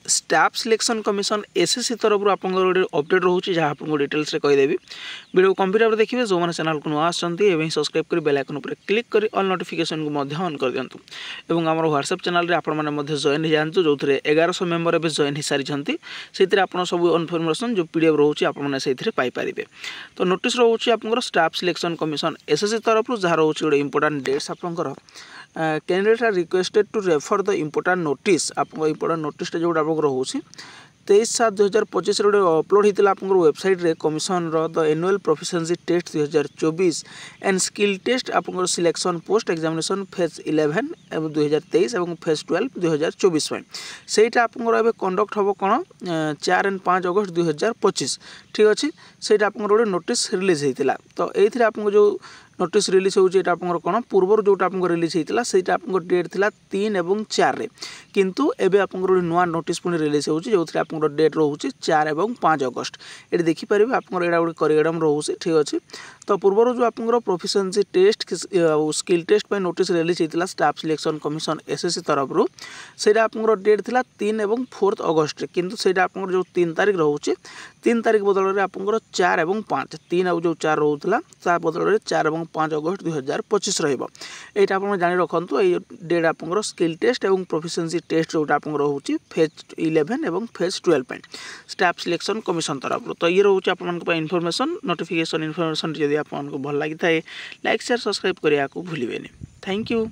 Staff selection commission SSC तरफ गोटे update रोचे जहाँ आपको डिटेल्स कहीदेवी वीडियो कंप्लीट देखिए जो मैंने चैनल को नुआ आसमें सब्सक्राइब कर बेल आइकन पर क्लिक कर ऑल नोटिफिकेशन को ऑन कर दिंतु और आम व्हाट्सएप चैनल आपने जॉइन हो जातु जो 1100 मेम्बर एवं जॉइन हो सारी से आप सब इनफर्मेशन जो पीडीएफ रोचे आपने पाइपर। तो नोटिस रोचे आप स्टाफ सिलेक्शन कमिशन एसएससी तरफ जहाँ रोचे गोटे इंपोर्टाट डेट्स आपंकर candidate are requested to refer the important notice आप इंपोर्टाट नोटिस जो रोचे 23/7/2025 गोटे अपलोड होता आप वेबसाइट रे commission the annual proficiency test 2024 and skill test आप सिलेक्शन पोस्ट एग्जामिनेशन फेज 11 2023 और फेज 12 2024 सेटा आप कंडक्ट हम कौन 4 और 5 अगस्त 2025 ठीक अच्छे से आप गोटे नोटिस रिलीज होता। तो ये आपको जो नोटिस रिलीज होती कौन पूर्व जो रिलीज होता से डेट था 3 और 4 किंतु एबे आप नुआ नोटिस पुणी रिलीज होती जो आप डेट रोचे 4 और 5 अगस्त ये देखिपारे आप गोटे करियडम रोचे ठीक अच्छे। तो पूर्व जो आप प्रोफिशिएंसी टेस्ट स्किल टेस्ट पर नोटिस रिलीज होता स्टाफ सिलेक्शन कमिशन एसएससी तरफ से आप डेट था 3 और 4 अगस्त किंतु से जो 3 तारीख रोचे 3 तारीख बदल में आप 4 और 5 3 और जो 4 रोला बदल में 4 और 5 अगस्त 2025 रही आप जानी रखु ये डेट आप स्किल टेस्ट और प्रोफिशिएंसी टेस्ट जो आप रोचे फेज 11 और फेज 12 स्टाफ सिलेक्शन कमिशन तरफ। तो ये रोचे आप इनफॉरमेशन नोटिफिकेशन इनफॉरमेशन जब आपको भल लगी था लाइक शेयर सब्सक्राइब करने को भूलें। Thank you.